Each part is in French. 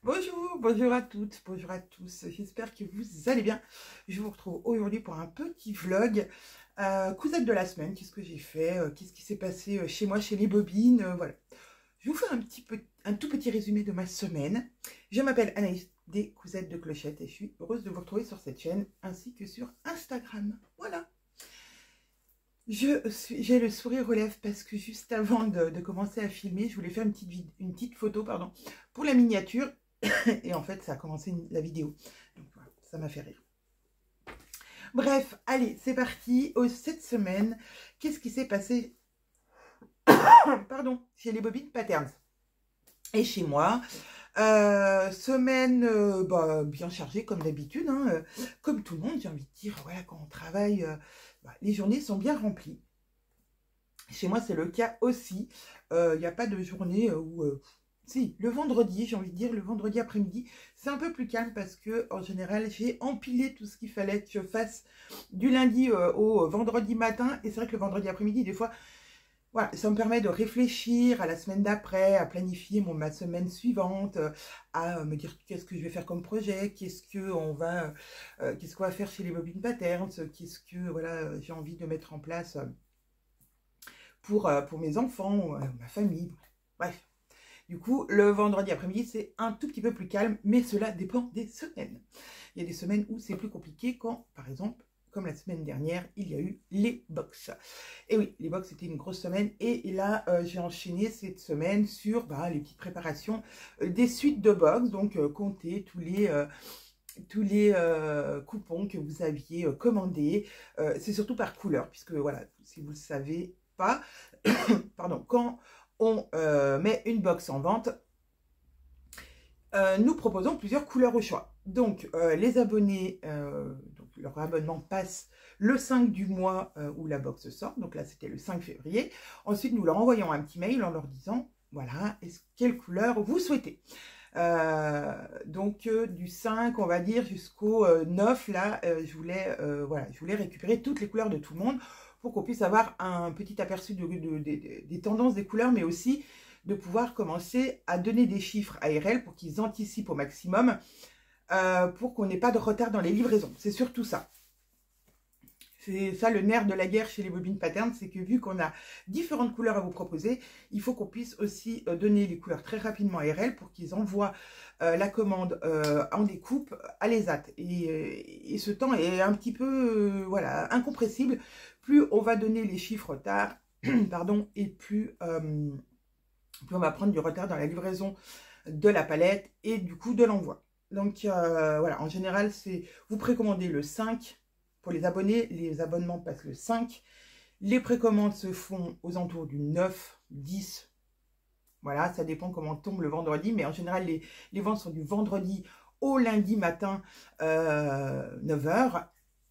Bonjour, bonjour à toutes, bonjour à tous, j'espère que vous allez bien. Je vous retrouve aujourd'hui pour un petit vlog, cousette de la semaine, qu'est-ce que j'ai fait, qu'est-ce qui s'est passé chez moi, chez les bobines, voilà. Je vous fais un tout petit résumé de ma semaine. Je m'appelle Anaïs, des cousettes de clochette, et je suis heureuse de vous retrouver sur cette chaîne, ainsi que sur Instagram, voilà. J'ai le sourire aux lèvres parce que juste avant de commencer à filmer, je voulais faire une petite photo, pardon, pour la miniature. Et en fait, ça a commencé la vidéo. Donc voilà, ça m'a fait rire. Bref, allez, c'est parti. Cette semaine, qu'est-ce qui s'est passé pardon, chez les bobines Patterns et chez moi? Semaine bien chargée comme d'habitude, hein, comme tout le monde, j'ai envie de dire. Voilà, quand on travaille, les journées sont bien remplies. Chez moi, c'est le cas aussi. Il n'y a pas de journée où... si, le vendredi, j'ai envie de dire, le vendredi après-midi, c'est un peu plus calme parce que, en général, j'ai empilé tout ce qu'il fallait que je fasse du lundi au vendredi matin. Et c'est vrai que le vendredi après-midi, des fois, voilà, ça me permet de réfléchir à la semaine d'après, à planifier ma semaine suivante, à me dire qu'est-ce que je vais faire comme projet, qu'est-ce qu'on va faire chez les Bobine Patterns, qu'est-ce que voilà, j'ai envie de mettre en place pour mes enfants, ma famille, bref. Du coup, le vendredi après-midi, c'est un tout petit peu plus calme, mais cela dépend des semaines. Il y a des semaines où c'est plus compliqué quand, par exemple, comme la semaine dernière, il y a eu les box. Et oui, les box, c'était une grosse semaine. Et là, j'ai enchaîné cette semaine sur les petites préparations des suites de box. Donc, comptez tous les coupons que vous aviez commandés. C'est surtout par couleur, puisque voilà, si vous ne le savez pas, pardon, quand on met une box en vente, nous proposons plusieurs couleurs au choix. Donc, les abonnés, donc leur abonnement passe le 5 du mois où la box sort. Donc là, c'était le 5 février. Ensuite, nous leur envoyons un petit mail en leur disant, voilà, quelle couleur vous souhaitez. Donc, du 5, on va dire, jusqu'au 9, là, je voulais récupérer toutes les couleurs de tout le monde pour qu'on puisse avoir un petit aperçu des tendances des couleurs, mais aussi de pouvoir commencer à donner des chiffres ARL pour qu'ils anticipent au maximum, pour qu'on n'ait pas de retard dans les livraisons. C'est surtout ça. C'est ça le nerf de la guerre chez les bobines Patterns, c'est que vu qu'on a différentes couleurs à vous proposer, il faut qu'on puisse aussi donner les couleurs très rapidement à ARL pour qu'ils envoient la commande en découpe à l'ESAT. Et ce temps est un petit peu voilà, incompressible. Plus on va donner les chiffres tard, pardon, et plus on va prendre du retard dans la livraison de la palette et du coup de l'envoi. Donc voilà, en général, c'est vous précommandez le 5 pour les abonnés, les abonnements passent le 5. Les précommandes se font aux alentours du 9, 10. Voilà, ça dépend comment tombe le vendredi, mais en général, les ventes sont du vendredi au lundi matin, 9h.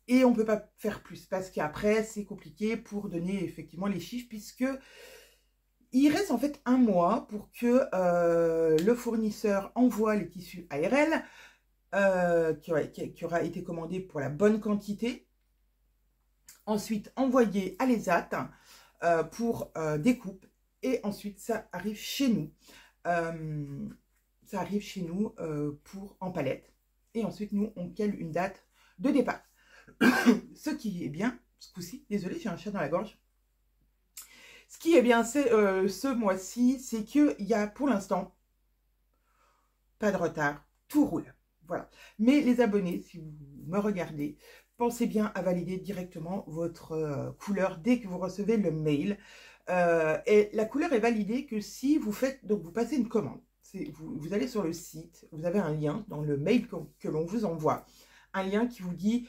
Et on ne peut pas faire plus parce qu'après, c'est compliqué pour donner effectivement les chiffres puisque il reste en fait un mois pour que le fournisseur envoie les tissus ARL qui aura été commandé pour la bonne quantité. Ensuite, envoyé à l'ESAT pour découpe. Et ensuite, ça arrive chez nous. Pour en palette. Et ensuite, nous, on cale une date de départ. Ce qui est bien, ce coup-ci, désolé, j'ai un chat dans la gorge. Ce qui est bien, c'est ce mois-ci, c'est qu'il y a pour l'instant pas de retard, tout roule. Voilà. Mais les abonnés, si vous me regardez, pensez bien à valider directement votre couleur dès que vous recevez le mail. Et la couleur est validée que si vous faites, donc vous passez une commande. Vous allez sur le site, vous avez un lien dans le mail que l'on vous envoie, un lien qui vous dit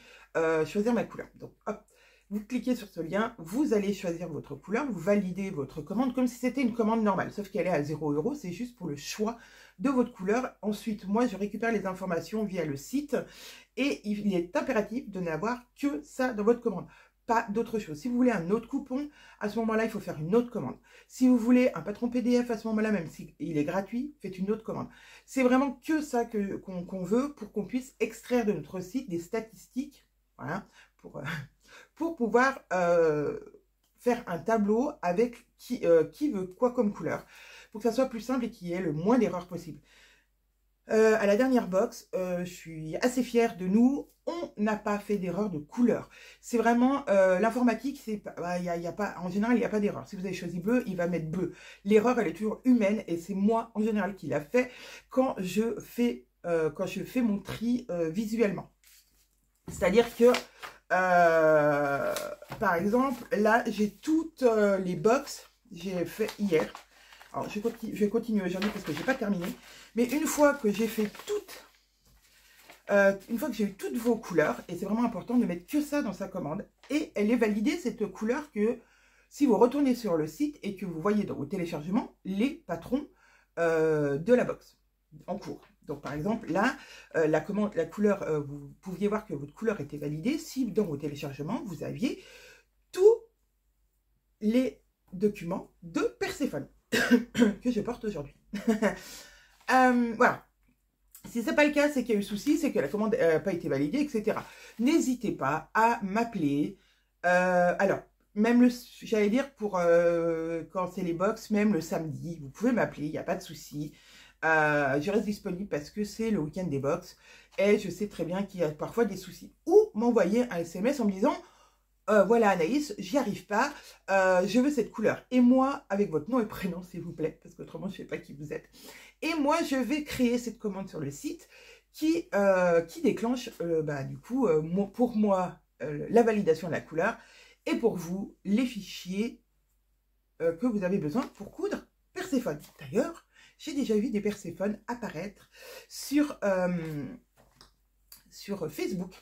choisir ma couleur. Donc hop, vous cliquez sur ce lien, vous allez choisir votre couleur, vous validez votre commande comme si c'était une commande normale, sauf qu'elle est à 0 €, c'est juste pour le choix de votre couleur. Ensuite, moi, je récupère les informations via le site et il est impératif de n'avoir que ça dans votre commande, pas d'autre chose. Si vous voulez un autre coupon, à ce moment-là, il faut faire une autre commande. Si vous voulez un patron PDF à ce moment-là, même s'il est gratuit, faites une autre commande. C'est vraiment que ça qu'on veut pour qu'on puisse extraire de notre site des statistiques, voilà, pour pouvoir faire un tableau avec qui veut quoi comme couleur, pour que ça soit plus simple et qu'il y ait le moins d'erreurs possible. À la dernière box, je suis assez fière de nous. On n'a pas fait d'erreur de couleur. C'est vraiment l'informatique, c'est pas, y a pas, en général, il n'y a pas d'erreur. Si vous avez choisi bleu, il va mettre bleu. L'erreur, elle est toujours humaine et c'est moi, en général, qui l'a fait quand je fais mon tri visuellement. C'est-à-dire que, par exemple, là, j'ai toutes les box, j'ai fait hier. Alors, je vais continuer aujourd'hui parce que je n'ai pas terminé. Mais une fois que j'ai fait toutes, une fois que j'ai eu toutes vos couleurs, et c'est vraiment important de mettre que ça dans sa commande, et elle est validée, cette couleur, que si vous retournez sur le site et que vous voyez dans vos téléchargements les patrons de la box en cours. Donc, par exemple, là, la couleur, vous pouviez voir que votre couleur était validée si dans vos téléchargements, vous aviez tous les documents de Perséphone que je porte aujourd'hui. Voilà. Si ce n'est pas le cas, c'est qu'il y a eu souci, c'est que la commande n'a pas été validée, etc. N'hésitez pas à m'appeler. Alors, même j'allais dire pour quand c'est les box, même le samedi, vous pouvez m'appeler, il n'y a pas de souci. Je reste disponible parce que c'est le week-end des box et je sais très bien qu'il y a parfois des soucis. Ou m'envoyer un SMS en me disant voilà Anaïs, j'y arrive pas, je veux cette couleur. Et moi, avec votre nom et prénom s'il vous plaît, parce qu'autrement je ne sais pas qui vous êtes. Et moi, je vais créer cette commande sur le site qui déclenche du coup pour moi la validation de la couleur et pour vous les fichiers que vous avez besoin pour coudre Perséphone. D'ailleurs, j'ai déjà vu des Perséphones apparaître sur Facebook.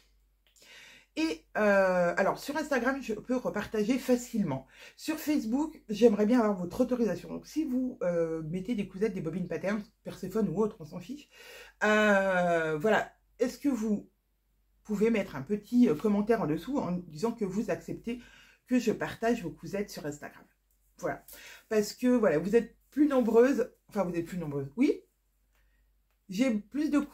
Et alors, sur Instagram, je peux repartager facilement. Sur Facebook, j'aimerais bien avoir votre autorisation. Donc, si vous mettez des cousettes, des bobines patterns, Perséphone ou autre, on s'en fiche. Voilà. Est-ce que vous pouvez mettre un petit commentaire en dessous en disant que vous acceptez que je partage vos cousettes sur Instagram? Voilà. Parce que, voilà, vous êtes plus nombreuses. Enfin, vous êtes plus nombreuses. Oui. J'ai plus de...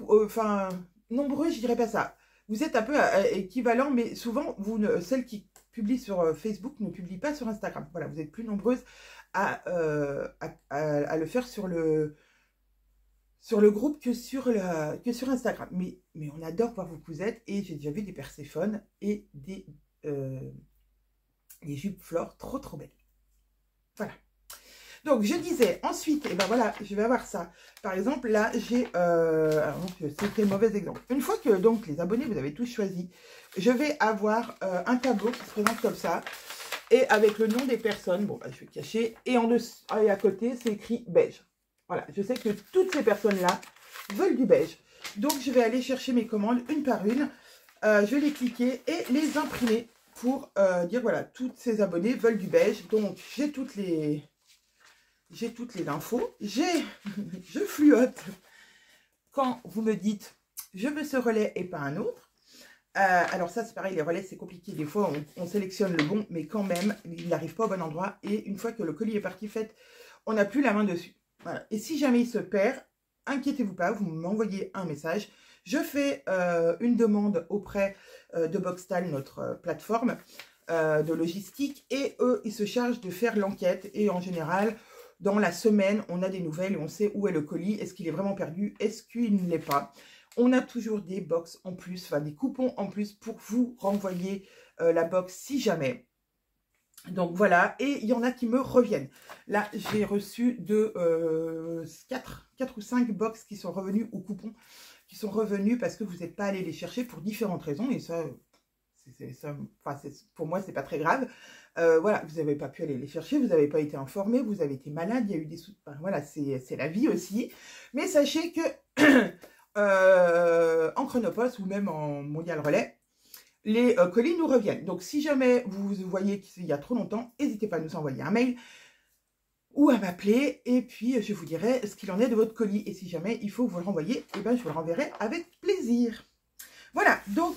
nombreux, je dirais pas ça. Vous êtes un peu équivalent, mais souvent, celles qui publient sur Facebook ne publient pas sur Instagram. Voilà, vous êtes plus nombreuses à le faire sur le groupe que sur Instagram. Mais on adore voir vos cousettes et j'ai déjà vu des Perséphones et des jupes flores trop trop belles. Voilà. Donc, je disais, ensuite, et ben voilà, je vais avoir ça. Par exemple, là, j'ai... c'était le mauvais exemple. Une fois que, donc, les abonnés, vous avez tous choisi, je vais avoir un tableau qui se présente comme ça. Et avec le nom des personnes, bon, bah, je vais cacher. Et à côté, c'est écrit beige. Voilà, je sais que toutes ces personnes-là veulent du beige. Donc, je vais aller chercher mes commandes une par une. Je vais les cliquer et les imprimer pour dire, voilà, toutes ces abonnés veulent du beige. Donc, j'ai toutes les infos. Je fluote quand vous me dites je veux ce relais et pas un autre. Alors ça c'est pareil, les relais c'est compliqué. Des fois on sélectionne le bon, mais quand même il n'arrive pas au bon endroit. Et une fois que le colis est parti, on n'a plus la main dessus. Voilà. Et si jamais il se perd, inquiétez-vous pas, vous m'envoyez un message. Je fais une demande auprès de Boxtal, notre plateforme de logistique, et eux ils se chargent de faire l'enquête. Et en général, dans la semaine, on a des nouvelles et on sait où est le colis. Est-ce qu'il est vraiment perdu? Est-ce qu'il ne l'est pas? On a toujours des box en plus, enfin des coupons en plus pour vous renvoyer la box si jamais. Donc voilà, et il y en a qui me reviennent. Là, j'ai reçu 4 ou 5 box qui sont revenus, ou coupons qui sont revenus parce que vous n'êtes pas allé les chercher pour différentes raisons. Et ça, pour moi, c'est pas très grave. Voilà, vous n'avez pas pu aller les chercher, vous n'avez pas été informé, vous avez été malade, il y a eu des soucis. Enfin, voilà, c'est la vie aussi. Mais sachez que en Chronopost ou même en Mondial Relais, les colis nous reviennent. Donc, si jamais vous voyez qu'il y a trop longtemps, n'hésitez pas à nous envoyer un mail ou à m'appeler. Et puis, je vous dirai ce qu'il en est de votre colis. Et si jamais il faut vous le renvoyer, eh ben, je vous le renverrai avec plaisir. Voilà, donc...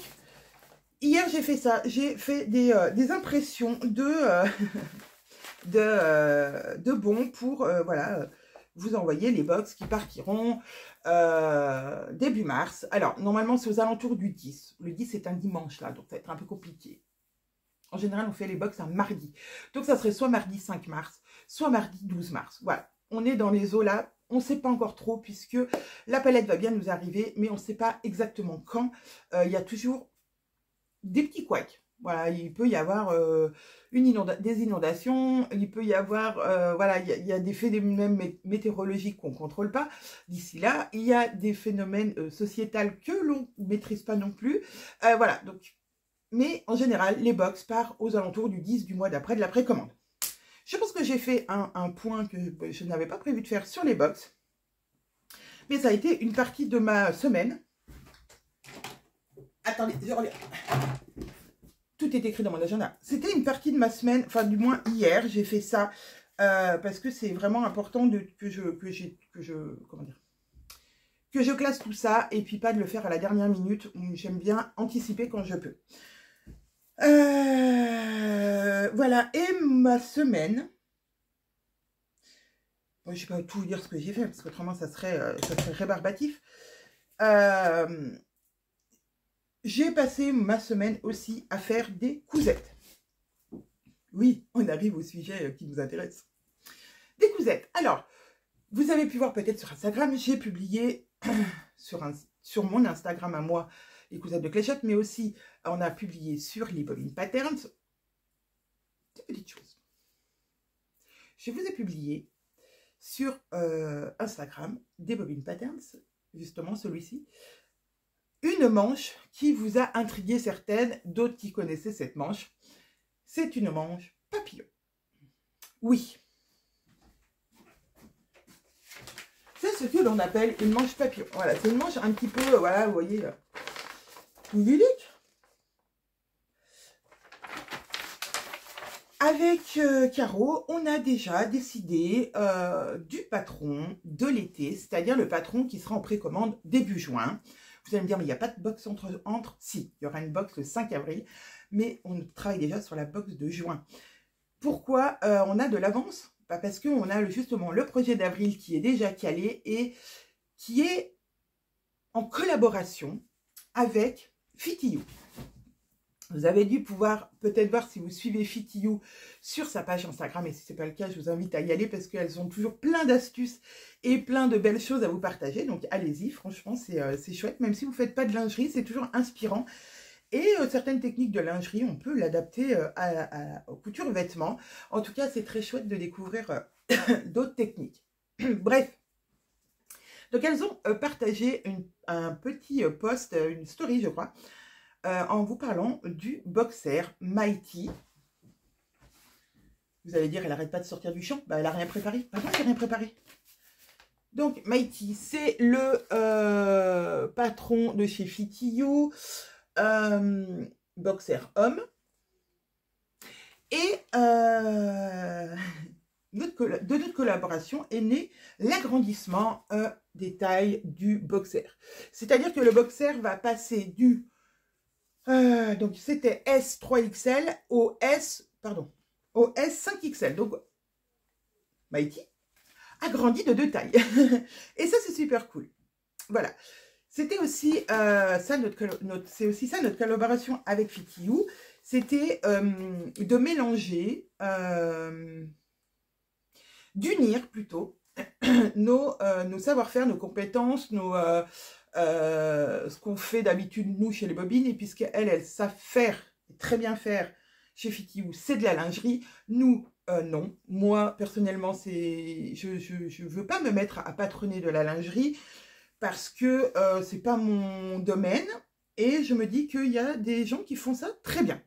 Hier, j'ai fait ça. J'ai fait des impressions de bons pour voilà, vous envoyer les box qui partiront début mars. Alors, normalement, c'est aux alentours du 10. Le 10, c'est un dimanche, là, donc ça va être un peu compliqué. En général, on fait les box un mardi. Donc, ça serait soit mardi 5 mars, soit mardi 12 mars. Voilà, on est dans les eaux là. On ne sait pas encore trop puisque la palette va bien nous arriver, mais on ne sait pas exactement quand. Il y a toujours des petits couacs. Voilà, il peut y avoir des inondations, il peut y avoir, voilà, il y a des phénomènes météorologiques qu'on ne contrôle pas. D'ici là, il y a des phénomènes sociétals que l'on ne maîtrise pas non plus. Voilà, donc, mais en général, les box partent aux alentours du 10 du mois d'après de la précommande. Je pense que j'ai fait un point que je n'avais pas prévu de faire sur les box. Mais ça a été une partie de ma semaine. Attendez, je reviens. Tout est écrit dans mon agenda. C'était une partie de ma semaine, enfin du moins hier, j'ai fait ça. Parce que c'est vraiment important que je classe tout ça. Et puis pas de le faire à la dernière minute. J'aime bien anticiper quand je peux. Voilà, et ma semaine, bon, je ne vais pas tout vous dire ce que j'ai fait, parce qu'autrement ça serait rébarbatif. J'ai passé ma semaine aussi à faire des cousettes. Oui, on arrive au sujet qui nous intéresse. Des cousettes. Alors, vous avez pu voir peut-être sur Instagram, j'ai publié sur mon Instagram à moi, les cousettes de Cléchotte, mais aussi on a publié sur les Bobbin Patterns des petites choses. Je vous ai publié sur Instagram des Bobbin Patterns, justement celui-ci, une manche qui vous a intrigué certaines, d'autres qui connaissaient cette manche. C'est une manche papillon. Oui. C'est ce que l'on appelle une manche papillon. Voilà, c'est une manche un petit peu, voilà, vous voyez, idyllique. Avec Caro, on a déjà décidé du patron de l'été, c'est-à-dire le patron qui sera en précommande début juin. Vous allez me dire, mais il n'y a pas de box entre. Si, il y aura une box le 5 avril, mais on travaille déjà sur la box de juin. Pourquoi on a de l'avance? Parce qu'on a justement le projet d'avril qui est déjà calé et qui est en collaboration avec Fit-You. Vous avez dû pouvoir peut-être voir si vous suivez Fit-You sur sa page Instagram. Et si ce n'est pas le cas, je vous invite à y aller parce qu'elles ont toujours plein d'astuces et plein de belles choses à vous partager. Donc allez-y, franchement, c'est chouette. Même si vous ne faites pas de lingerie, c'est toujours inspirant. Et certaines techniques de lingerie, on peut l'adapter aux coutures vêtements. En tout cas, c'est très chouette de découvrir d'autres techniques. Bref. Donc elles ont partagé un petit post, une story, je crois, en vous parlant du boxer Mighty. Vous allez dire, elle n'arrête pas de sortir du champ. Bah, elle n'a rien préparé. Pardon, elle n'a rien préparé. Donc, Mighty, c'est le patron de chez Fit-You, boxer homme. Et de notre collaboration est né l'agrandissement des tailles du boxer. C'est-à-dire que le boxer va passer du donc c'était S3XL au S5XL. Donc Mighty a grandi de 2 tailles. Et ça, c'est super cool. Voilà. C'était aussi c'est aussi ça notre collaboration avec Fit-You. C'était de mélanger, d'unir plutôt nos savoir-faire, nos compétences, ce qu'on fait d'habitude nous chez les bobines, et puisqu'elles savent faire, très bien faire chez Fit-You, c'est de la lingerie. Nous, non. Moi, personnellement, je veux pas me mettre à patronner de la lingerie parce que c'est pas mon domaine, et je me dis qu'il y a des gens qui font ça très bien.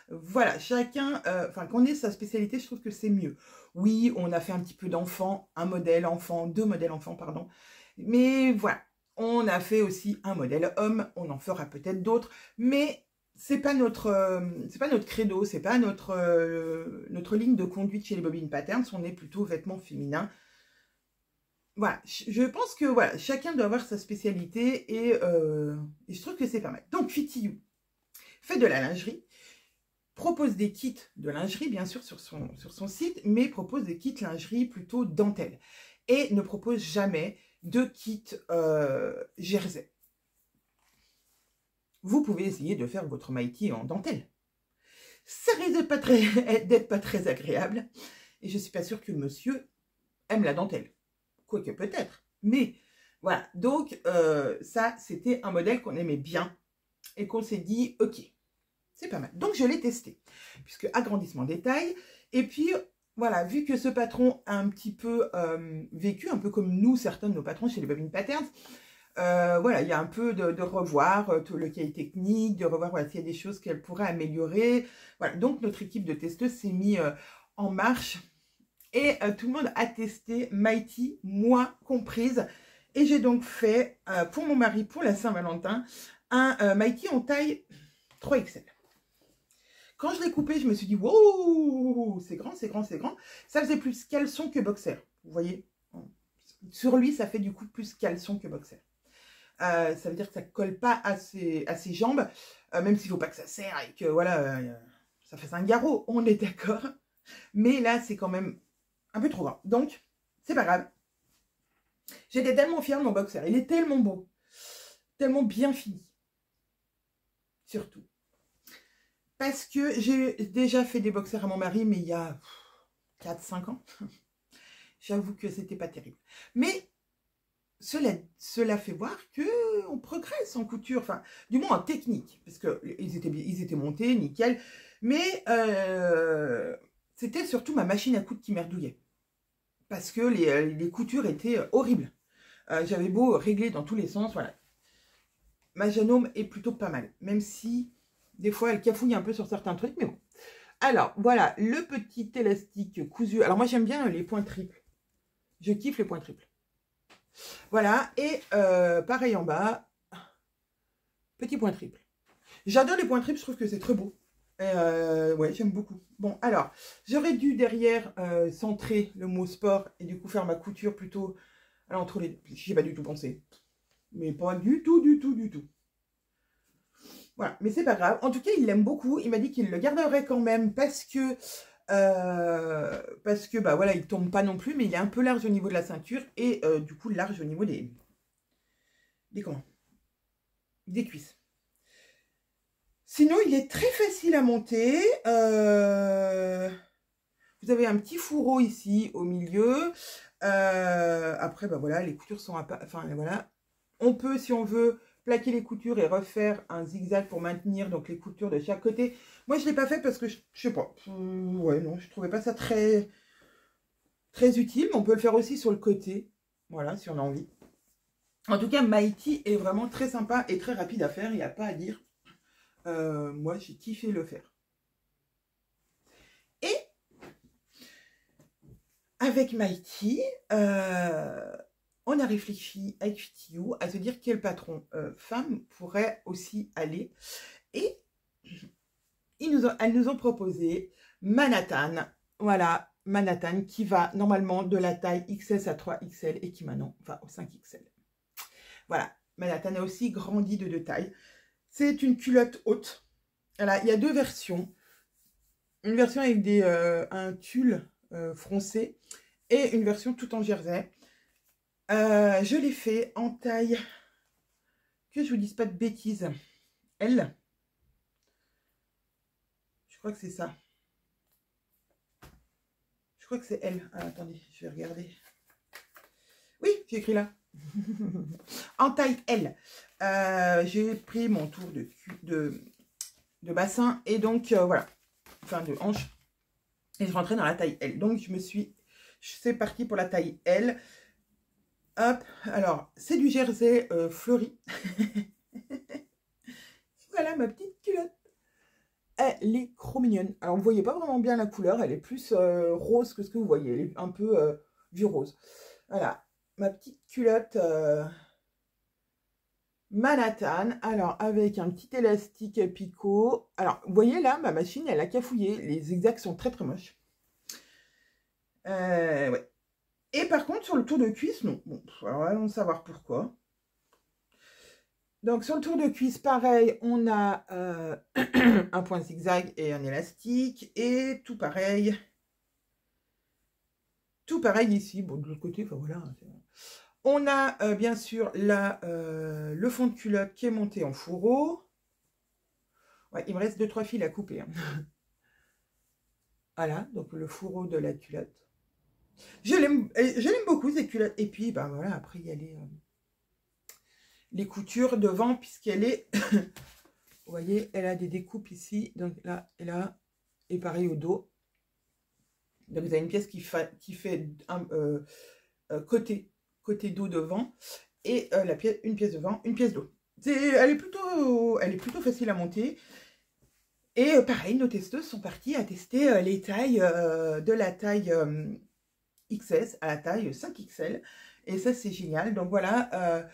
Voilà, chacun, qu'on ait sa spécialité, je trouve que c'est mieux. Oui, on a fait un petit peu d'enfants, un modèle enfant, 2 modèles enfants, pardon. Mais voilà, on a fait aussi un modèle homme, on en fera peut-être d'autres, mais c'est pas notre credo, c'est pas notre ligne de conduite chez les Bobbin Patterns, on est plutôt vêtements féminins. Voilà, je pense que voilà, chacun doit avoir sa spécialité, et je trouve que c'est pas mal. Donc Fit-You fait de la lingerie, propose des kits de lingerie, bien sûr, sur son site, mais propose des kits lingerie plutôt dentelle. Et ne propose jamais de kit jersey. Vous pouvez essayer de faire votre Mighty en dentelle. Ça risque d'être pas très agréable. Et je ne suis pas sûre que monsieur aime la dentelle. quoique peut-être. Mais voilà, donc ça, c'était un modèle qu'on aimait bien et qu'on s'est dit, ok, c'est pas mal. Donc je l'ai testé, puisque agrandissement des tailles. Et puis voilà, vu que ce patron a un petit peu vécu, un peu comme nous, certains de nos patrons chez les Bobbin Patterns, voilà, il y a un peu de revoir tout le cahier technique, de revoir voilà, s'il y a des choses qu'elle pourrait améliorer. Voilà, donc notre équipe de testeuses s'est mis en marche et tout le monde a testé Mighty, moi comprise. Et j'ai donc fait pour mon mari, pour la Saint-Valentin, un Mighty en taille 3XL. Quand je l'ai coupé, je me suis dit, wow, c'est grand, c'est grand, c'est grand. Ça faisait plus caleçon que boxer. Vous voyez, sur lui, ça fait du coup plus caleçon que boxer. Ça veut dire que ça ne colle pas à ses jambes, même s'il ne faut pas que ça serre et que voilà, ça fasse un garrot, on est d'accord. Mais là, c'est quand même un peu trop grand. Donc, c'est pas grave. J'étais tellement fière de mon boxer. Il est tellement beau, tellement bien fini. Surtout. Parce que j'ai déjà fait des boxers à mon mari, mais il y a 4-5 ans. J'avoue que c'était pas terrible. Mais cela fait voir qu'on progresse en couture, enfin, du moins en technique, parce qu'ils étaient montés, nickel. Mais c'était surtout ma machine à coudre qui merdouillait. Parce que les coutures étaient horribles. J'avais beau régler dans tous les sens, voilà. Ma Janome est plutôt pas mal, même si des fois elle cafouille un peu sur certains trucs, mais bon. Alors, voilà, le petit élastique cousu. Alors moi j'aime bien les points triples. Je kiffe les points triples. Voilà, et pareil en bas, petit point triple. J'adore les points triples, je trouve que c'est très beau. Ouais, j'aime beaucoup. Bon, alors, j'aurais dû derrière centrer le mot sport et du coup faire ma couture plutôt entre les deux. J'y ai pas du tout pensé. Mais pas du tout, du tout, du tout. Voilà, mais c'est pas grave. En tout cas, il l'aime beaucoup. Il m'a dit qu'il le garderait quand même parce que bah voilà, il tombe pas non plus, mais il est un peu large au niveau de la ceinture et du coup large au niveau des cuisses. Sinon, il est très facile à monter. Vous avez un petit fourreau ici au milieu. Après, bah voilà, les coutures sont enfin voilà. On peut, si on veut, plaquer les coutures et refaire un zigzag pour maintenir donc les coutures de chaque côté. Moi, je ne l'ai pas fait parce que je sais pas. Ouais, non, je trouvais pas ça très utile. Mais on peut le faire aussi sur le côté. Voilà, si on a envie. En tout cas, Mighty est vraiment très sympa et très rapide à faire. Il n'y a pas à dire. Moi, j'ai kiffé le faire. Et avec Mighty, on a réfléchi avec FTU à se dire quel patron femme pourrait aussi aller. Et elles nous ont proposé Manhattan. Voilà, Manhattan qui va normalement de la taille XS à 3XL et qui maintenant va au 5XL. Voilà, Manhattan a aussi grandi de 2 tailles. C'est une culotte haute. Voilà, il y a 2 versions. Une version avec un tulle froncé et une version tout en jersey. Je l'ai fait en taille, que je vous dise pas de bêtises, L. Je crois que c'est ça. Je crois que c'est L. Ah, attendez, je vais regarder. Oui, j'ai écrit là. En taille L. J'ai pris mon tour de bassin et donc voilà. Enfin de hanche. Et je rentrais dans la taille L. Donc c'est parti pour la taille L. Hop, alors c'est du jersey fleuri. Voilà ma petite culotte. Elle est trop mignonne. Alors, vous ne voyez pas vraiment bien la couleur. Elle est plus rose que ce que vous voyez. Elle est un peu vieux rose. Voilà. Ma petite culotte Manhattan. Alors, avec un petit élastique picot. Alors, vous voyez là, ma machine, elle a cafouillé. Les zigzags sont très, très moches. Ouais. Et par contre, sur le tour de cuisse, non. Bon, alors allons savoir pourquoi. Donc, sur le tour de cuisse, pareil, on a un point zigzag et un élastique. Et tout pareil. Tout pareil ici. Bon, de l'autre côté, enfin voilà. On a bien sûr le fond de culotte qui est monté en fourreau. Ouais, il me reste 2-3 fils à couper. Hein. Voilà, donc le fourreau de la culotte. Je l'aime beaucoup cette culotte. Et puis, ben voilà, après, il y a les coutures devant, puisqu'elle est... Vous voyez, elle a des découpes ici. Donc là, et là. Et pareil au dos. Donc, vous avez une pièce qui fait un côté dos devant. Et une pièce devant, une pièce dos. Elle est plutôt facile à monter. Et pareil, nos testeuses sont parties à tester les tailles de la taille XS à la taille 5XL. Et ça, c'est génial. Donc voilà,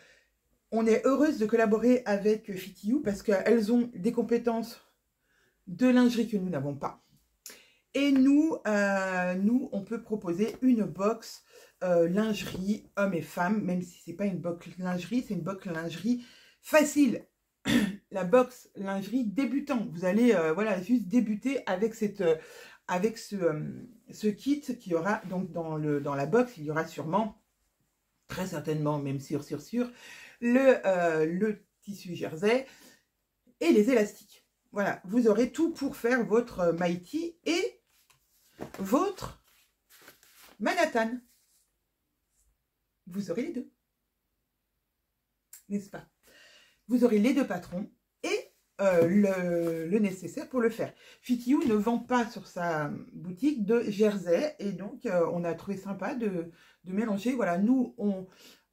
on est heureuse de collaborer avec Fit You parce qu'elles ont des compétences de lingerie que nous n'avons pas. Et nous, on peut proposer une box lingerie hommes et femmes, même si c'est pas une box lingerie, c'est une box lingerie facile. La box lingerie débutant. Vous allez voilà, juste débuter avec avec ce kit qui aura donc dans la box, il y aura sûrement, très certainement, même sûr, le tissu jersey et les élastiques. Voilà, vous aurez tout pour faire votre Mighty et votre Manhattan. Vous aurez les deux. N'est-ce pas? Vous aurez les deux patrons et le nécessaire pour le faire. Fit You ne vend pas sur sa boutique de jersey et donc on a trouvé sympa de mélanger. Voilà, nous,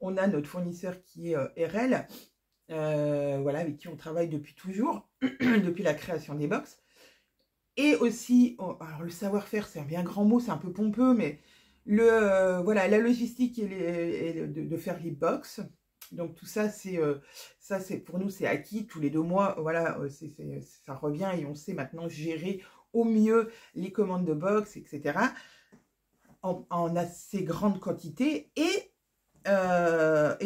on a notre fournisseur qui est RL, voilà, avec qui on travaille depuis toujours, depuis la création des box. Et aussi, alors le savoir-faire, c'est un bien grand mot, c'est un peu pompeux, mais voilà, la logistique et de faire les box. Donc tout ça, c'est pour nous, c'est acquis tous les 2 mois. Voilà, ça revient et on sait maintenant gérer au mieux les commandes de box, etc. En assez grande quantité. Et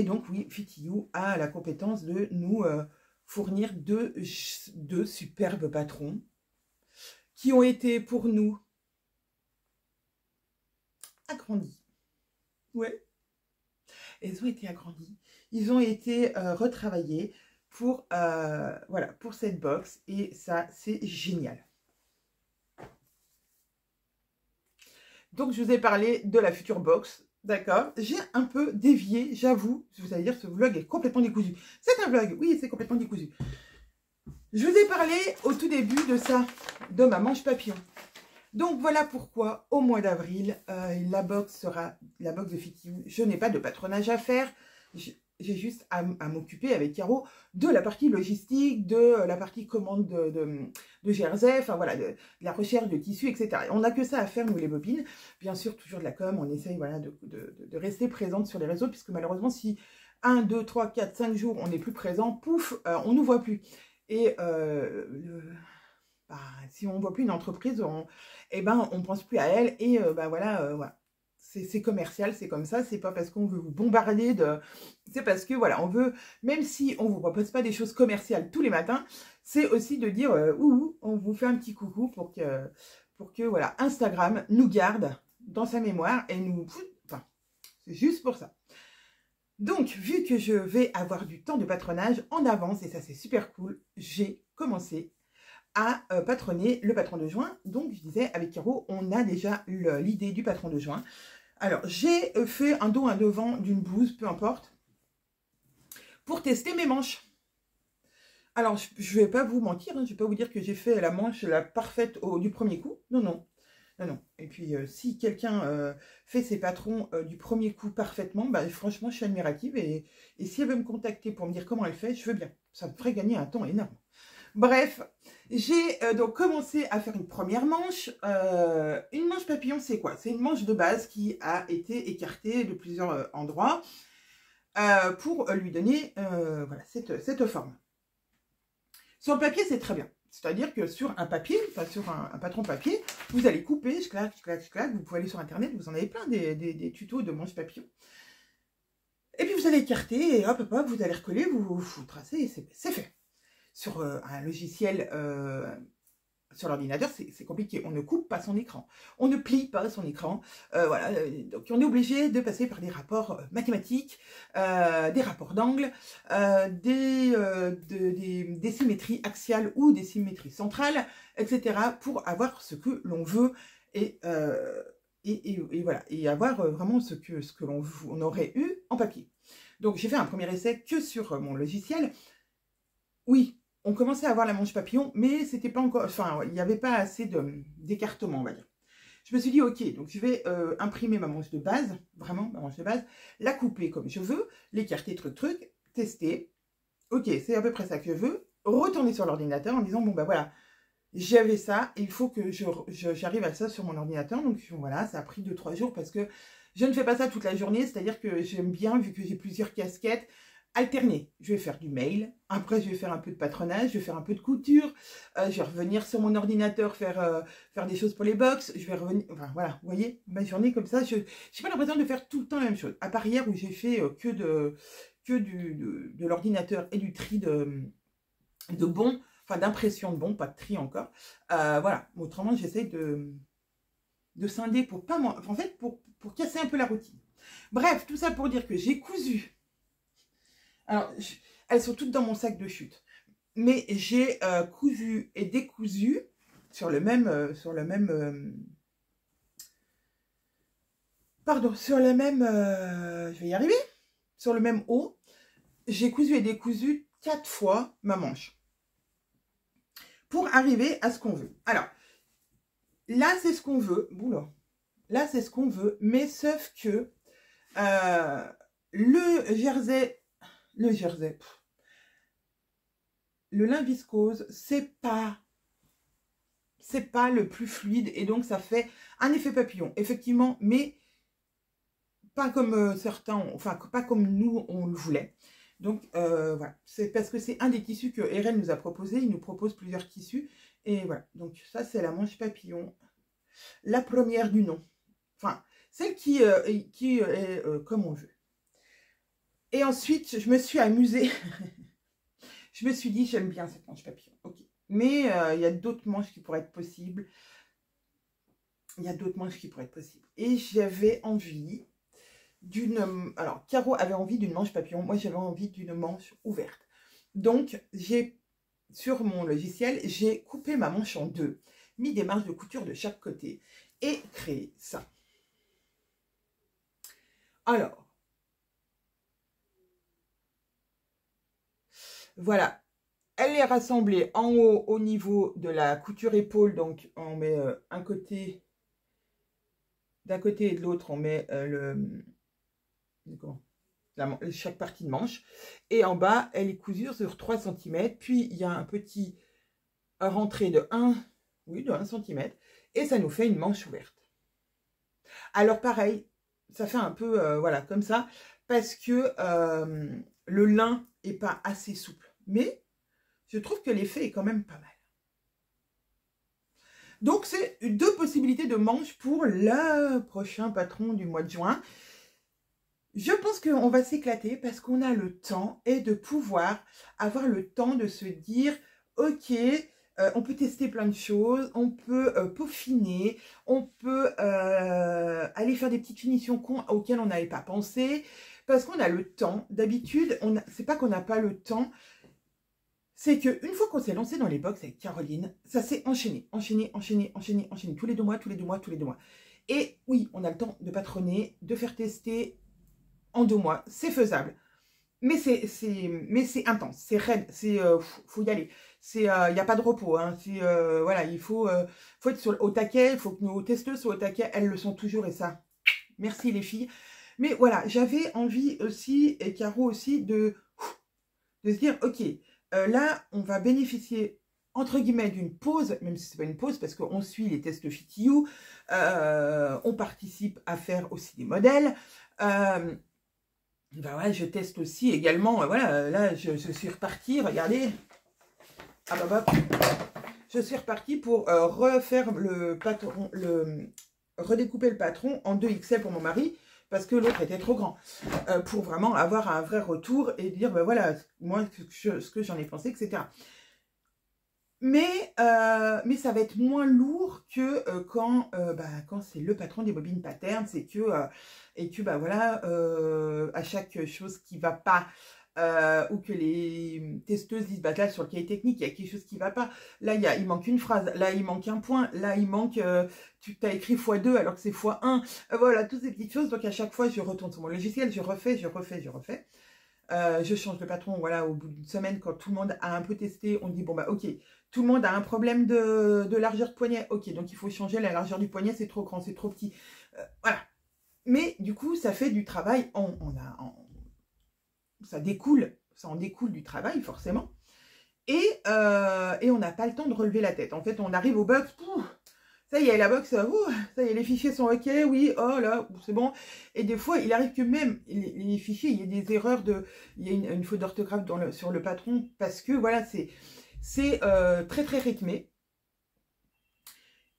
donc, oui, Fit You a la compétence de nous fournir deux superbes patrons qui ont été pour nous agrandis. Ouais. Ils ont été agrandis. Ils ont été retravaillés pour, voilà, pour cette box. Et ça, c'est génial. Donc, je vous ai parlé de la future box. D'accord? J'ai un peu dévié, j'avoue. Vous allez dire, ce vlog est complètement décousu. C'est un vlog, oui, c'est complètement décousu. Je vous ai parlé au tout début de ça, de ma manche papillon. Donc, voilà pourquoi, au mois d'avril, la box de Fit You. Je n'ai pas de patronage à faire. J'ai juste à m'occuper avec Caro de la partie logistique, de la partie commande de jersey, enfin voilà, de la recherche de tissus, etc. On n'a que ça à faire, nous les bobines. Bien sûr, toujours de la com, on essaye voilà, de rester présente sur les réseaux, puisque malheureusement, si 1, 2, 3, 4, 5 jours, on n'est plus présent, pouf, on ne nous voit plus. Et si on ne voit plus une entreprise, on ne pense plus à elle, et voilà. C'est commercial, c'est comme ça, c'est pas parce qu'on veut vous bombarder c'est parce que, voilà, on veut, même si on vous propose pas des choses commerciales tous les matins, c'est aussi de dire, on vous fait un petit coucou pour que, voilà, Instagram nous garde dans sa mémoire et nous... Enfin, c'est juste pour ça. Donc, vu que je vais avoir du temps de patronage en avance, et ça c'est super cool, j'ai commencé à patronner le patron de juin. Donc, je disais, avec Caro, on a déjà l'idée du patron de juin. Alors, j'ai fait un dos, un devant d'une blouse, peu importe, pour tester mes manches. Alors, je ne vais pas vous mentir, hein, je ne vais pas vous dire que j'ai fait la manche la parfaite du premier coup. Non, non. Non, non. Et puis, si quelqu'un fait ses patrons du premier coup parfaitement, bah, franchement, je suis admirative. Et si elle veut me contacter pour me dire comment elle fait, je veux bien. Ça me ferait gagner un temps énorme. Bref, j'ai donc commencé à faire une première manche. Une manche papillon, c'est quoi? C'est une manche de base qui a été écartée de plusieurs endroits pour lui donner voilà, cette forme. Sur le papier, c'est très bien. C'est-à-dire que sur un papier, enfin sur un patron papier, vous allez couper, clac, vous pouvez aller sur Internet, vous en avez plein des tutos de manche papillon. Et puis vous allez écarter, et hop, vous allez recoller, vous tracez, et c'est fait. Sur un logiciel, sur l'ordinateur, c'est compliqué. On ne coupe pas son écran. On ne plie pas son écran. Voilà. Donc, on est obligé de passer par des rapports mathématiques, des rapports d'angle, des symétries axiales ou des symétries centrales, etc. pour avoir ce que l'on veut. Et et voilà, et avoir vraiment ce que on aurait eu en papier. Donc j'ai fait un premier essai que sur mon logiciel. Oui, on commençait à avoir la manche papillon, mais c'était pas encore, enfin, il n'y avait pas assez d'écartement, on va dire. Je me suis dit, ok, donc je vais imprimer ma manche de base, vraiment ma manche de base, la couper comme je veux, l'écarter, truc, tester. Ok, c'est à peu près ça que je veux. Retourner sur l'ordinateur en disant, bon ben voilà, j'avais ça, et il faut que j'arrive à ça sur mon ordinateur. Donc voilà, ça a pris 2-3 jours parce que je ne fais pas ça toute la journée, c'est-à-dire que j'aime bien, vu que j'ai plusieurs casquettes, alterner. Je vais faire du mail, après je vais faire un peu de patronage, je vais faire un peu de couture, je vais revenir sur mon ordinateur faire des choses pour les box, je vais revenir, enfin voilà, vous voyez, ma journée comme ça, je n'ai pas l'impression de faire tout le temps la même chose. À part hier où j'ai fait de l'ordinateur et du tri de bons, enfin d'impression de bons, pas de tri encore. Voilà, autrement j'essaye de scinder pour pas en fait pour casser un peu la routine. Bref, tout ça pour dire que j'ai cousu. Alors, elles sont toutes dans mon sac de chute. Mais j'ai cousu et décousu sur le même, je vais y arriver, sur le même haut. J'ai cousu et décousu 4 fois ma manche pour arriver à ce qu'on veut. Alors, là, c'est ce qu'on veut. Oula. Là, c'est ce qu'on veut, mais sauf que le jersey, le lin viscose, c'est pas le plus fluide et donc ça fait un effet papillon, effectivement, mais pas comme certains, enfin pas comme nous on le voulait. Donc voilà, c'est parce que c'est un des tissus que RL nous a proposé, il nous propose plusieurs tissus et voilà. Donc ça c'est la manche papillon, la première du nom, enfin celle qui est comme on veut. Et ensuite je me suis amusée. Je me suis dit, j'aime bien cette manche papillon. Ok. Mais il y a d'autres manches qui pourraient être possibles. Et j'avais envie d'une... Alors, Caro avait envie d'une manche papillon. Moi, j'avais envie d'une manche ouverte. Donc, sur mon logiciel, j'ai coupé ma manche en deux. Mis des marges de couture de chaque côté. Et créé ça. Alors. Voilà. Elle est rassemblée en haut au niveau de la couture épaule. Donc, on met un côté, d'un côté et de l'autre, on met chaque partie de manche. Et en bas, elle est cousue sur 3 cm. Puis, il y a un petit rentrée de 1 cm. Et ça nous fait une manche ouverte. Alors, pareil, ça fait un peu, voilà, comme ça. Parce que le lin n'est pas assez souple. Mais je trouve que l'effet est quand même pas mal. Donc, c'est 2 possibilités de manches pour le prochain patron du mois de juin. Je pense qu'on va s'éclater parce qu'on a le temps et de pouvoir avoir le temps de se dire, ok, on peut tester plein de choses, on peut peaufiner, on peut aller faire des petites finitions auxquelles on n'avait pas pensé, parce qu'on a le temps. D'habitude, c'est pas qu'on n'a pas le temps, c'est qu'une fois qu'on s'est lancé dans les box avec Caroline, ça s'est enchaîné, tous les 2 mois. Et oui, on a le temps de patronner, de faire tester en 2 mois, c'est faisable. Mais c'est intense, c'est raide, faut y aller. Il n'y a pas de repos, hein. Voilà, il faut être au taquet, il faut que nos testeuses soient au taquet, elles le sont toujours et ça, merci les filles. Mais voilà, j'avais envie aussi, et Caro aussi, de se dire, ok, là, on va bénéficier, entre guillemets, d'une pause, même si ce n'est pas une pause, parce qu'on suit les tests FitYou, on participe à faire aussi des modèles. Ben ouais, je teste aussi également, voilà, là, je suis repartie, regardez. Ah bah, je suis repartie pour refaire le patron, redécouper le patron en 2XL pour mon mari, parce que l'autre était trop grand, pour vraiment avoir un vrai retour et dire, ben voilà, moi, ce que j'en ai pensé, etc. Mais ça va être moins lourd que quand c'est le patron des bobines patterns, et que bah voilà, à chaque chose qui va pas, ou que les testeuses disent, bah là, sur le cahier technique, il y a quelque chose qui ne va pas. Là, il manque une phrase. Là, il manque un point. Là, il manque, tu as écrit x2 alors que c'est x1. Voilà, toutes ces petites choses. Donc, à chaque fois, je retourne sur mon logiciel, je refais. Je change de patron, voilà, au bout d'une semaine, quand tout le monde a un peu testé, on dit, bon, bah, ok, tout le monde a un problème de largeur de poignet. Ok, donc il faut changer la largeur du poignet, c'est trop grand, c'est trop petit. Voilà. Mais, du coup, ça fait du travail. Ça en découle du travail, forcément. Et on n'a pas le temps de relever la tête. En fait, on arrive au box, ça y est, la box, ça y est, les fichiers sont ok, oui, oh là, c'est bon. Et des fois, il arrive que même les fichiers, il y a des erreurs il y a une faute d'orthographe sur le patron, parce que voilà, c'est très très rythmé.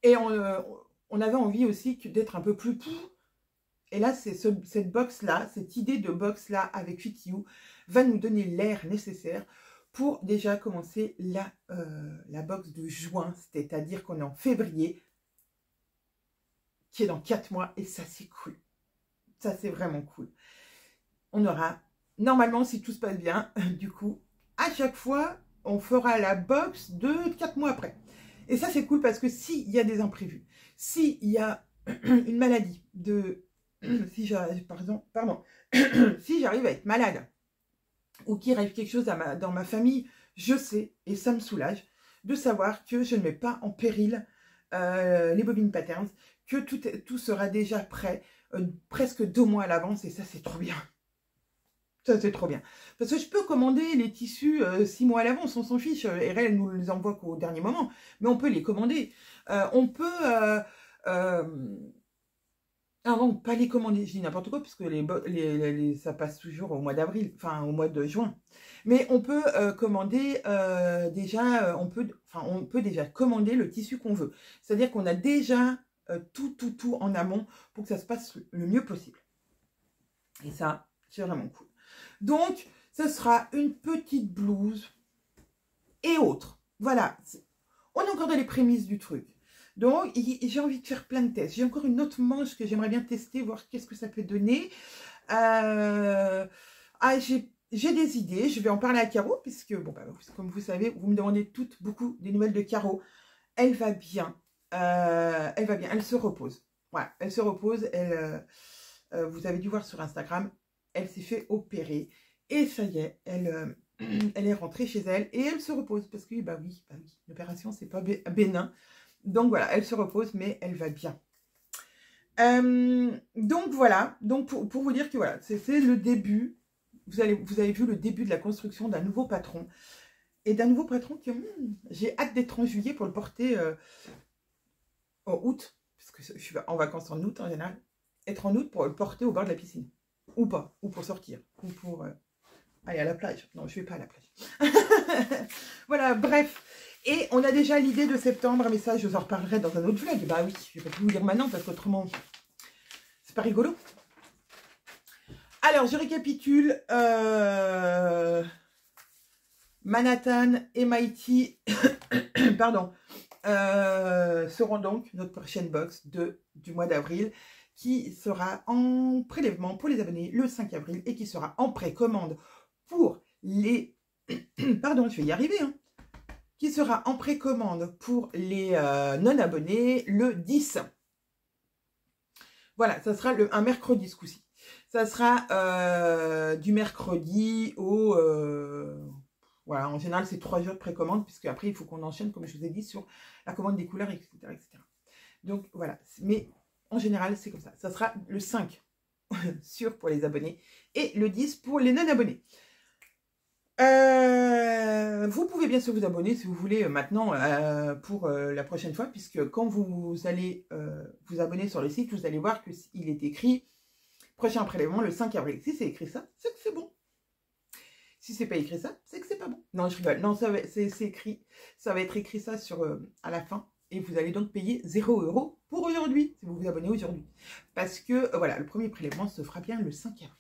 Et on avait envie aussi d'être un peu plus Et là, c'est cette box-là, cette idée de box-là avec Fitio va nous donner l'air nécessaire pour déjà commencer la box de juin, c'est-à-dire qu'on est en février, qui est dans 4 mois, et ça, c'est cool. Ça, c'est vraiment cool. On aura, normalement, si tout se passe bien, du coup, à chaque fois, on fera la box de 4 mois après. Et ça, c'est cool parce que s'il y a des imprévus, s'il y a une maladie, si j'arrive, si j'arrive à être malade, ou qu'il arrive quelque chose dans ma famille, je sais, et ça me soulage, de savoir que je ne mets pas en péril les bobines patterns, que tout sera déjà prêt, presque 2 mois à l'avance, et ça, c'est trop bien. Ça, c'est trop bien. Parce que je peux commander les tissus 6 mois à l'avance, on s'en fiche. RL nous les envoie qu'au dernier moment, mais on peut les commander. On peut... Ah non, pas les commander, je dis n'importe quoi, puisque ça passe toujours au mois d'avril, enfin au mois de juin. Mais on peut commander déjà, on peut déjà commander le tissu qu'on veut. C'est-à-dire qu'on a déjà tout en amont pour que ça se passe le mieux possible. Et ça, c'est vraiment cool. Donc, ce sera une petite blouse et autres. Voilà, on est encore dans les prémices du truc. Donc, j'ai envie de faire plein de tests. J'ai encore une autre manche que j'aimerais bien tester, voir qu'est-ce que ça peut donner. J'ai des idées. Je vais en parler à Caro, puisque, bon, bah, comme vous savez, vous me demandez toutes beaucoup des nouvelles de Caro. Elle va bien. Elle va bien. Elle se repose. Voilà, elle se repose. Vous avez dû voir sur Instagram, elle s'est fait opérer. Et ça y est, elle est rentrée chez elle et elle se repose. Parce que, bah oui, l'opération, c'est pas bénin. Donc voilà, elle se repose, mais elle va bien. Donc voilà, donc pour vous dire que voilà, c'est le début. Vous avez vu le début de la construction d'un nouveau patron. Et d'un nouveau patron que j'ai hâte d'être en juillet pour le porter en août. Parce que je suis en vacances en août en général. Être en août pour le porter au bord de la piscine. Ou pas, ou pour sortir. Ou pour aller à la plage. Non, je vais pas à la plage. Voilà, bref. Et on a déjà l'idée de septembre, mais ça, je vous en reparlerai dans un autre vlog. Bah oui, je vais pas tout vous dire maintenant, parce qu'autrement, c'est pas rigolo. Alors, je récapitule. Manhattan et Mighty, pardon, seront donc notre prochaine box du mois d'avril, qui sera en prélèvement pour les abonnés le 5 avril et qui sera en précommande pour les... Pardon, je vais y arriver, hein. Qui sera en précommande pour les non-abonnés le 10. Voilà, ça sera un mercredi ce coup-ci. Ça sera du mercredi au... voilà, en général, c'est 3 jours de précommande, puisque après, il faut qu'on enchaîne, comme je vous ai dit, sur la commande des couleurs, etc. etc. Donc, voilà. Mais en général, c'est comme ça. Ça sera le 5 sûr pour les abonnés et le 10 pour les non-abonnés. Vous pouvez bien sûr vous abonner si vous voulez maintenant pour la prochaine fois, puisque quand vous allez vous abonner sur le site, vous allez voir qu'il est écrit prochain prélèvement le 5 avril. Si c'est écrit ça, c'est que c'est bon. Si c'est pas écrit ça, c'est que c'est pas bon. Non, je rigole. Non, c'est écrit. Ça va être écrit ça à la fin. Et vous allez donc payer 0 € pour aujourd'hui, si vous vous abonnez aujourd'hui. Parce que, voilà, le premier prélèvement se fera bien le 5 avril.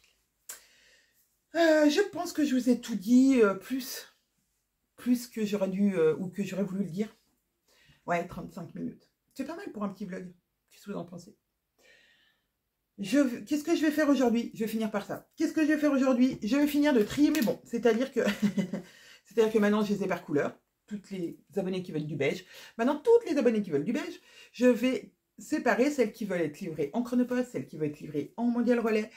Je pense que je vous ai tout dit, plus que j'aurais dû, ou que j'aurais voulu le dire. Ouais, 35 minutes. C'est pas mal pour un petit vlog. Qu'est-ce que vous en pensez? Qu'est-ce que je vais faire aujourd'hui? Je vais finir par ça. Qu'est-ce que je vais faire aujourd'hui? Je vais finir de trier mes bons. C'est-à-dire que, c'est-à-dire que maintenant, je les ai par couleur. Toutes les abonnés qui veulent du beige. Maintenant, toutes les abonnés qui veulent du beige, je vais séparer celles qui veulent être livrées en Chronopost, celles qui veulent être livrées en Mondial Relais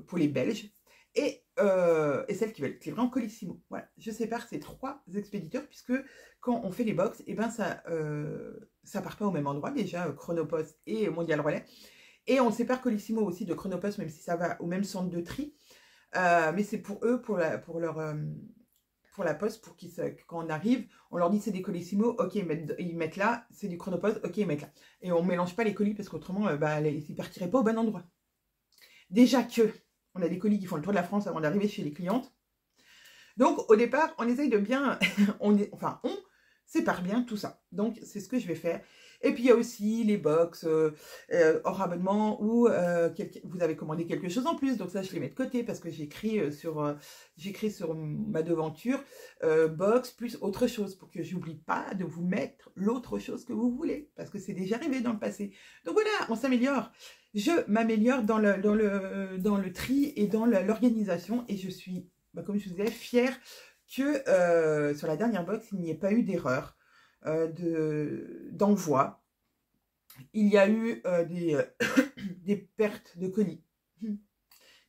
pour les Belges et celles qui veulent être livrées en Colissimo. Voilà, je sépare ces 3 expéditeurs puisque quand on fait les box, et ben ça part pas au même endroit déjà, Chronopost et Mondial Relais. Et on sépare Colissimo aussi de Chronopost, même si ça va au même centre de tri. Mais c'est pour eux, pour la poste, pour qu'ils, quand on arrive, on leur dit c'est des Colissimo, ok, ils mettent là, c'est du Chronopost, ok, ils mettent là. Et on ne mélange pas les colis parce qu'autrement, ils ne partiraient pas au bon endroit. Déjà que on a des colis qui font le tour de la France avant d'arriver chez les clientes. Donc au départ, on essaye de bien, on sépare bien tout ça. Donc c'est ce que je vais faire. Et puis il y a aussi les box hors abonnement où vous avez commandé quelque chose en plus. Donc ça, je les mets de côté parce que j'écris sur ma devanture box plus autre chose pour que j'oublie pas de vous mettre l'autre chose que vous voulez parce que c'est déjà arrivé dans le passé. Donc voilà, on s'améliore. Je m'améliore dans le tri et dans l'organisation et je suis, comme je vous disais, fière que sur la dernière box, il n'y ait pas eu d'erreur d'envoi. Il y a eu des pertes de colis.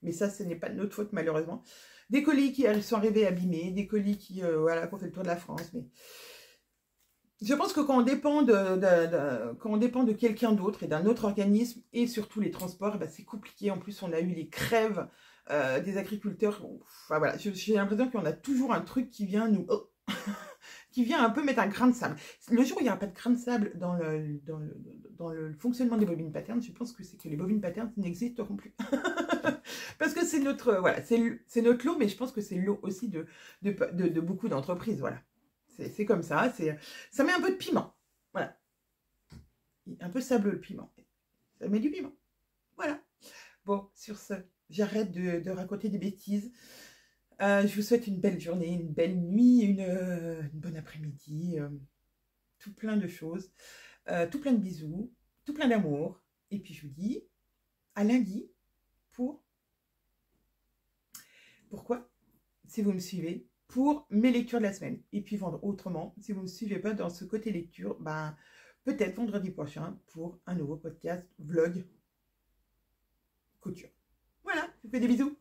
Mais ça, ce n'est pas de notre faute, malheureusement. Des colis qui sont arrivés abîmés, des colis qui ont fait le tour de la France. Mais je pense que quand on dépend de quelqu'un d'autre et d'un autre organisme, et surtout les transports, c'est compliqué. En plus, on a eu les crèves des agriculteurs. Enfin, voilà, j'ai l'impression qu'on a toujours un truc qui vient nous... qui vient un peu mettre un grain de sable. Le jour où il n'y aura pas de grain de sable dans le fonctionnement des bobines patterns, je pense que c'est que les bobines patterns n'existeront plus. Parce que c'est notre, voilà, c'est notre lot, mais je pense que c'est le lot aussi de beaucoup d'entreprises. Voilà. C'est comme ça. Ça met un peu de piment. Voilà. Un peu sableux le piment. Ça met du piment. Voilà. Bon, sur ce, j'arrête de raconter des bêtises. Je vous souhaite une belle journée, une belle nuit, une bonne après-midi, tout plein de choses, tout plein de bisous, tout plein d'amour. Et puis je vous dis à lundi pourquoi, si vous me suivez, pour mes lectures de la semaine. Et puis vendre autrement, si vous ne me suivez pas dans ce côté lecture, peut-être vendredi prochain pour un nouveau podcast, vlog, couture. Voilà, je vous fais des bisous.